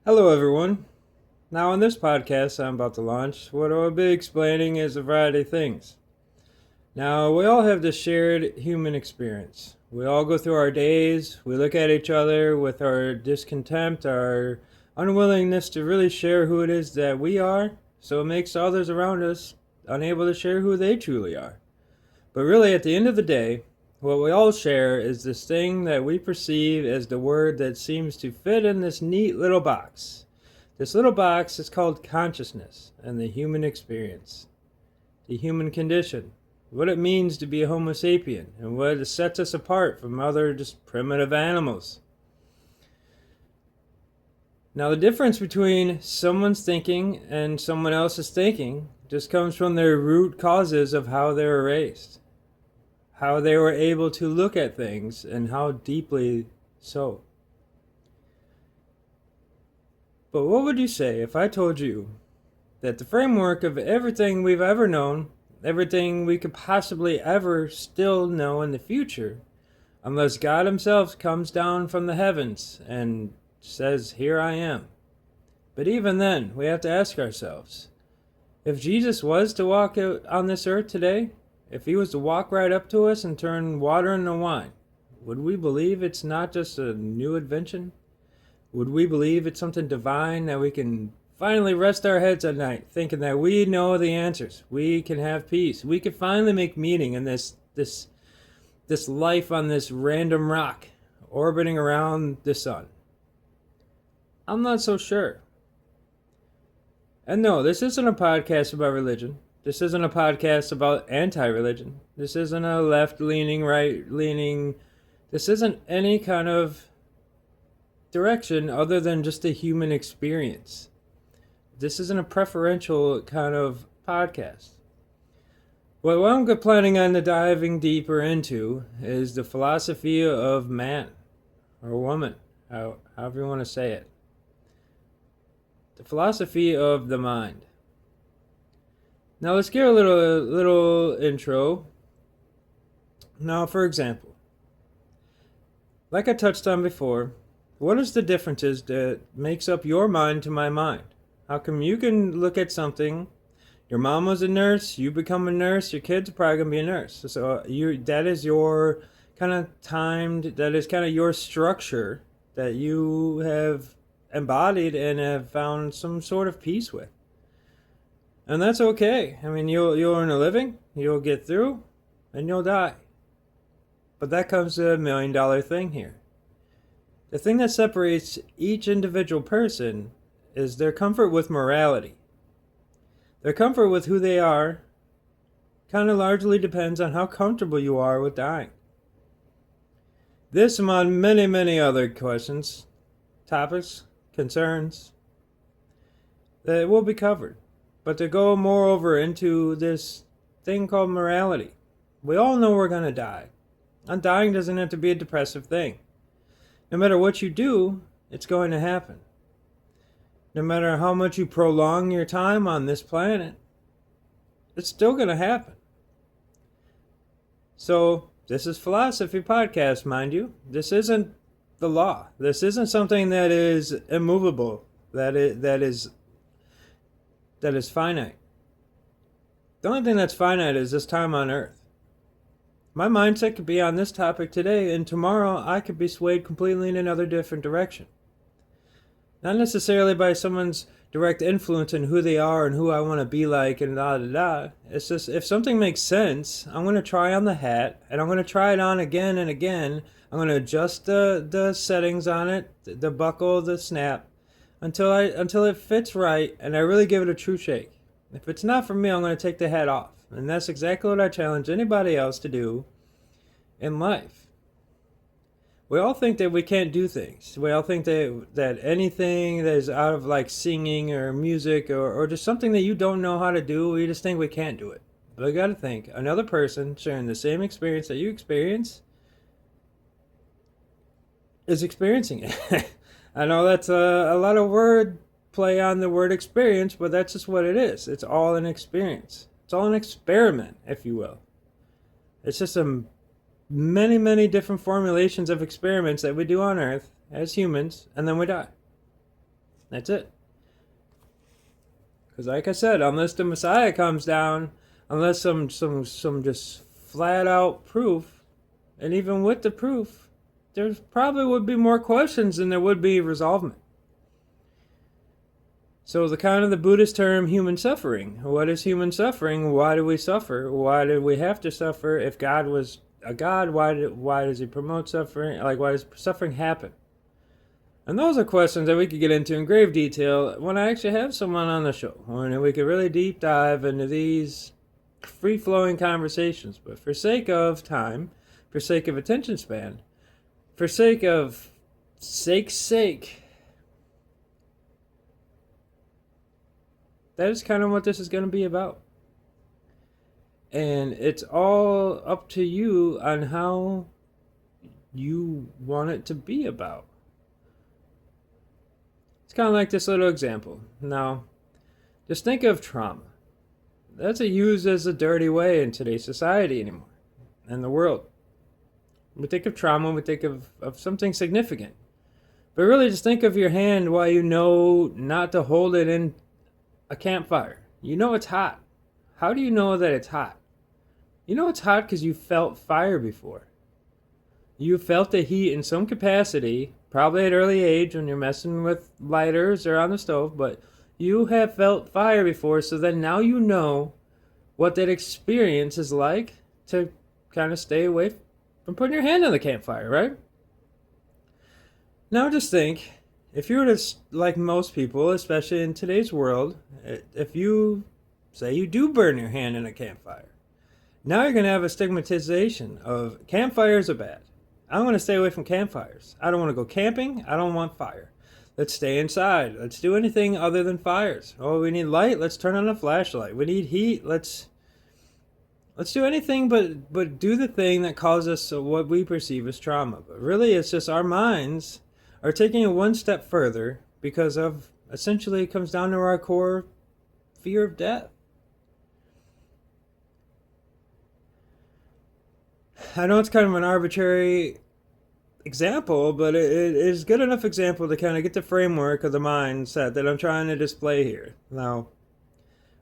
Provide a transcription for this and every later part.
Hello, everyone. Now, on this podcast I'm about to launch, what I'll be explaining is a variety of things. Now, we all have this shared human experience. We all go through our days, we look at each other with our discontent, our unwillingness to really share who it is that we are, so it makes others around us unable to share who they truly are. But really, at the end of the day, what we all share is this thing that we perceive as the word that seems to fit in this neat little box. This little box is called consciousness and the human experience, the human condition, what it means to be a Homo sapien, and what sets us apart from other just primitive animals. Now, the difference between someone's thinking and someone else's thinking just comes from their root causes of how they were raised, how they were able to look at things, and how deeply so. But what would you say if I told you that the framework of everything we've ever known, everything we could possibly ever still know in the future, unless God Himself comes down from the heavens and says, "Here I am." But even then, we have to ask ourselves, if Jesus was to walk out on this earth today, if He was to walk right up to us and turn water into wine, would we believe it's not just a new invention? Would we believe it's something divine that we can finally rest our heads at night thinking that we know the answers? We can have peace. We can finally make meaning in this life on this random rock orbiting around the sun. I'm not so sure. And no, this isn't a podcast about religion. This isn't a podcast about anti-religion. This isn't a left-leaning, right-leaning. This isn't any kind of direction other than just a human experience. This isn't a preferential kind of podcast. What I'm planning on diving deeper into is the philosophy of man or woman, however you want to say it. The philosophy of the mind. Now let's get a little intro. Now, for example, like I touched on before, what is the differences that makes up your mind to my mind? How come you can look at something, your mom was a nurse, you become a nurse, your kids are probably gonna be a nurse. So that is your kind of timed, that is kind of your structure that you have embodied and have found some sort of peace with. And that's okay. I mean, you'll earn a living, you'll get through, and you'll die. But that comes to $1 million thing here. The thing that separates each individual person is their comfort with morality. Their comfort with who they are kind of largely depends on how comfortable you are with dying. This among many, many other questions, topics, concerns that will be covered. But to go moreover into this thing called morality, we all know we're going to die. And dying doesn't have to be a depressive thing. No matter what you do, it's going to happen. No matter how much you prolong your time on this planet, it's still going to happen. So, this is philosophy podcast, mind you. This isn't the law. This isn't something that is immovable, that is finite. The only thing that's finite is this time on earth. My mindset could be on this topic today, and tomorrow I could be swayed completely in another different direction. Not necessarily by someone's direct influence in who they are and who I want to be like and da da da. It's just if something makes sense, I'm going to try on the hat, and I'm going to try it on again and again. I'm going to adjust the settings on it, the buckle, the snap, until it fits right, and I really give it a true shake. If it's not for me, I'm going to take the hat off. And that's exactly what I challenge anybody else to do in life. We all think that we can't do things. We all think that anything that is out of like singing or music or just something that you don't know how to do, we just think we can't do it. But you got to think, another person sharing the same experience that you experience is experiencing it. I know that's a lot of word play on the word experience, but that's just what it is. It's all an experience. It's all an experiment, if you will. It's just many, many different formulations of experiments that we do on Earth as humans, and then we die. That's it. Because, like I said, unless the Messiah comes down, unless some just flat out proof, and even with the proof, there probably would be more questions than there would be resolvement. So the kind of the Buddhist term human suffering. What is human suffering? Why do we suffer? Why did we have to suffer? If God was a God, why does he promote suffering? Like, why does suffering happen? And those are questions that we could get into in grave detail when I actually have someone on the show. When we could really deep dive into these free-flowing conversations. But for sake of time, for sake of attention span, for sake of sake's sake, that is kind of what this is going to be about. And it's all up to you on how you want it to be about. It's kind of like this little example. Now, just think of trauma. That's used as a dirty way in today's society anymore, and the world. We think of trauma, we think of something significant. But really just think of your hand while you know not to hold it in a campfire. You know it's hot. How do you know that it's hot? You know it's hot because you felt fire before. You felt the heat in some capacity, probably at an early age when you're messing with lighters or on the stove, but you have felt fire before, so then now you know what that experience is like to kind of stay away from putting your hand on the campfire, right? Now just think, if you were to, like most people, especially in today's world, if you say you do burn your hand in a campfire, now you're going to have a stigmatization of campfires are bad. I'm going to stay away from campfires. I don't want to go camping. I don't want fire. Let's stay inside. Let's do anything other than fires. Oh, we need light. Let's turn on a flashlight. We need heat. Let's do anything but do the thing that causes us what we perceive as trauma. But really, it's just our minds are taking it one step further because of, essentially, it comes down to our core fear of death. I know it's kind of an arbitrary example, but it is good enough example to kind of get the framework of the mindset that I'm trying to display here. Now,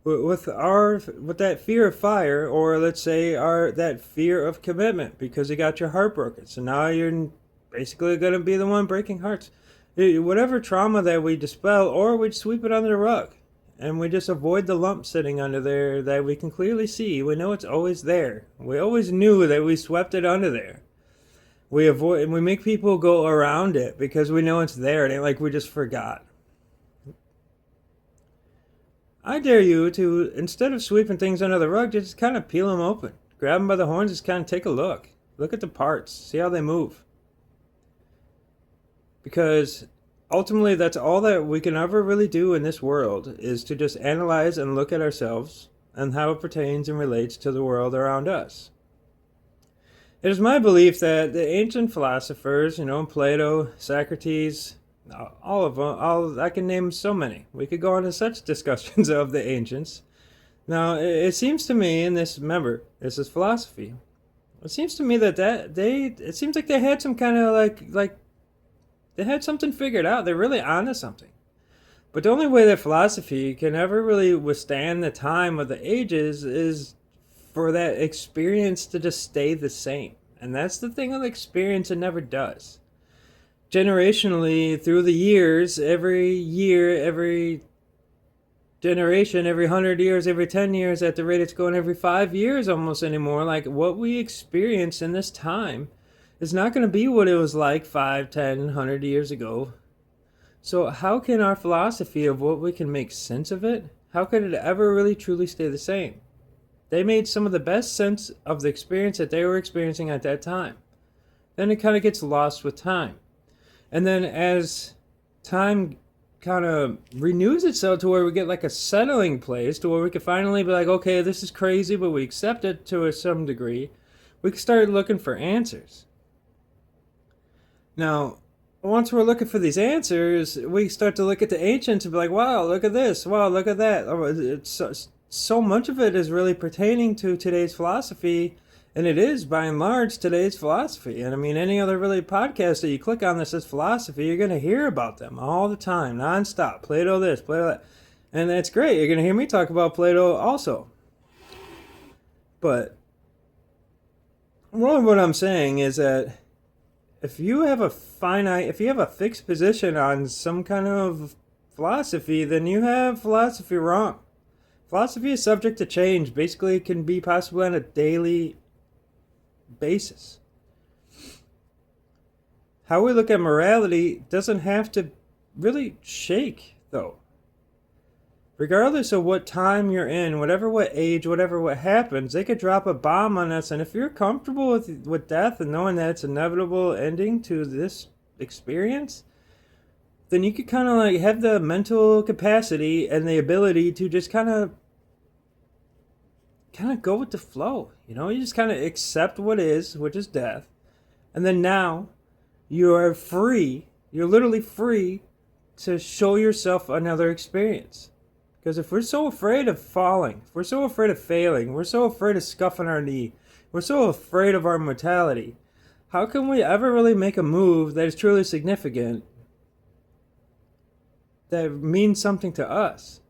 with that fear of fire, or let's say that fear of commitment, because you got your heart broken, so now you're basically going to be the one breaking hearts. Whatever trauma that we dispel, or we sweep it under the rug, and we just avoid the lump sitting under there that we can clearly see. We know it's always there. We always knew that we swept it under there. We make people go around it because we know it's there. It ain't like we just forgot. I dare you to, instead of sweeping things under the rug, just kind of peel them open. Grab them by the horns, just kind of take a look. Look at the parts. See how they move. Because ultimately, that's all that we can ever really do in this world, is to just analyze and look at ourselves and how it pertains and relates to the world around us. It is my belief that the ancient philosophers, Plato, Socrates, all of them, I can name so many. We could go into such discussions of the ancients. Now, it seems to me, and this is philosophy. It seems to me it seems like they had some kind of like they had something figured out. They're really onto something. But the only way that philosophy can ever really withstand the time of the ages is for that experience to just stay the same. And that's the thing with experience, it never does. Generationally, through the years, every generation, every 100 years, every 10 years, at the rate it's going every 5 years almost anymore, like what we experience in this time is not going to be what it was like 5, 10, 100 years ago. So how can our philosophy of what we can make sense of it, how could it ever really truly stay the same? They made some of the best sense of the experience that they were experiencing at that time. Then it kind of gets lost with time. And then as time kind of renews itself to where we get like a settling place, to where we can finally be like, okay, this is crazy, but we accept it to some degree, we can start looking for answers. Now, once we're looking for these answers, we start to look at the ancients and be like, wow, look at this, wow, look at that. It's so much of it is really pertaining to today's philosophy And it is, by and large, today's philosophy. And I mean, any other really podcast that you click on that says philosophy, you're going to hear about them all the time, nonstop. Plato this, Plato that. And that's great. You're going to hear me talk about Plato also. But really what I'm saying is that if you have a fixed position on some kind of philosophy, then you have philosophy wrong. Philosophy is subject to change. Basically, it can be possibly on a daily basis. How we look at morality doesn't have to really shake, though. Regardless of what time you're in, whatever what age, whatever what happens, they could drop a bomb on us. And if you're comfortable with death and knowing that it's an inevitable ending to this experience, then you could kind of like have the mental capacity and the ability to just kind of go with the flow. You know, you just kind of accept what is, which is death. And then now you are free. You're literally free to show yourself another experience. Because if we're so afraid of falling, if we're so afraid of failing, we're so afraid of scuffing our knee, we're so afraid of our mortality, how can we ever really make a move that is truly significant, that means something to us?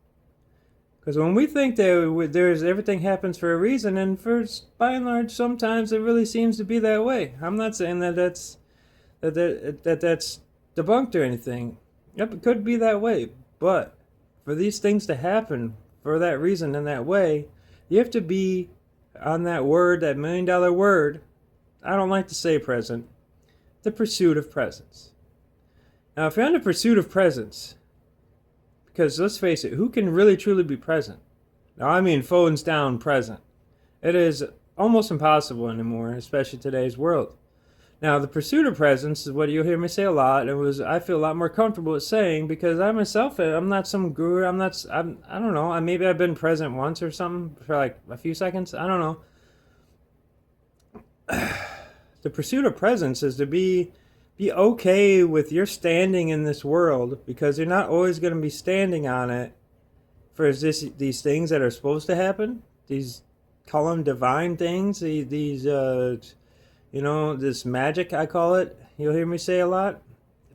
Because when we think that there's everything happens for a reason, and by and large, sometimes it really seems to be that way. I'm not saying that's debunked or anything. Yep, it could be that way, but for these things to happen for that reason in that way, you have to be on that word, that $1 million word. I don't like to say present. The pursuit of presence. Now, if you're on the pursuit of presence, because let's face it, who can really truly be present? Now, I mean phones down present. It is almost impossible anymore, especially today's world. Now, the pursuit of presence is what you'll hear me say a lot, and I feel a lot more comfortable with saying, because I myself, I'm not some guru, I don't know, maybe I've been present once or something for like a few seconds, I don't know. The pursuit of presence is to be okay with your standing in this world, because you're not always going to be standing on it for these things that are supposed to happen, call them divine things, these this magic, I call it, you'll hear me say a lot.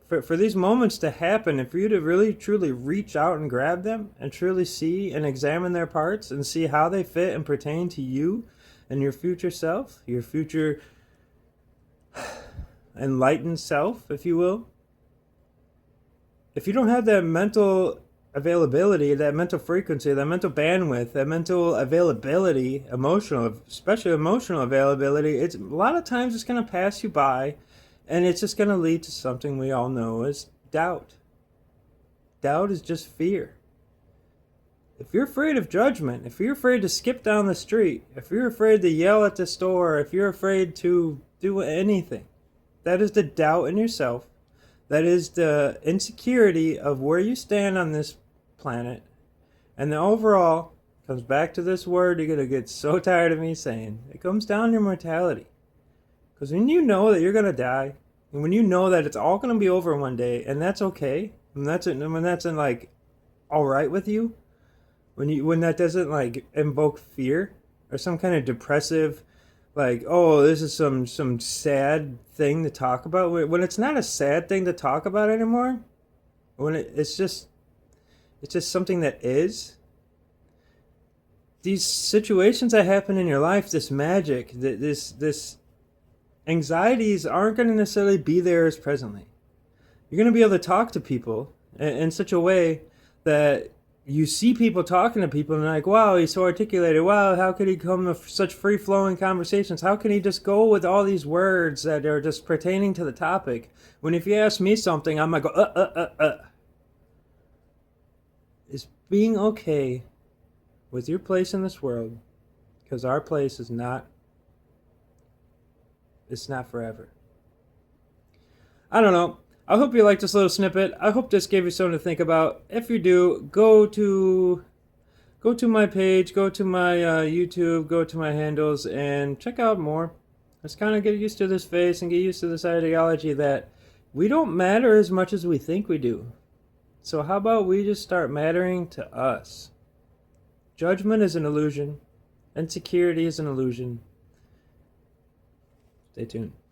For these moments to happen, and for you to really truly reach out and grab them and truly see and examine their parts and see how they fit and pertain to you and your future self, your future enlightened self, if you will. If you don't have that mental availability, that mental frequency, that mental bandwidth, that mental availability, especially emotional availability, a lot of times it's going to pass you by, and it's just going to lead to something we all know as doubt. Doubt is just fear. If you're afraid of judgment, if you're afraid to skip down the street, if you're afraid to yell at the store, if you're afraid to do anything, that is the doubt in yourself. That is the insecurity of where you stand on this planet. And the overall comes back to this word you're going to get so tired of me saying. It comes down to mortality. Because when you know that you're going to die, and when you know that it's all going to be over one day, and that's okay, when that's in like all right with you, when that doesn't like invoke fear or some kind of depressive, like, oh, this is some sad thing to talk about. When it's not a sad thing to talk about anymore, when it's just something that is. These situations that happen in your life, this magic, this anxieties aren't going to necessarily be there as presently. You're going to be able to talk to people in such a way that you see people talking to people and like, wow, he's so articulated. Wow, how could he come to such free-flowing conversations? How can he just go with all these words that are just pertaining to the topic? When if you ask me something, I'm like, Is being okay with your place in this world, because our place is not, it's not forever. I don't know. I hope you liked this little snippet. I hope this gave you something to think about. If you do, go to my page, go to my YouTube, go to my handles, and check out more. Let's kind of get used to this face and get used to this ideology that we don't matter as much as we think we do. So how about we just start mattering to us? Judgment is an illusion. Insecurity is an illusion. Stay tuned.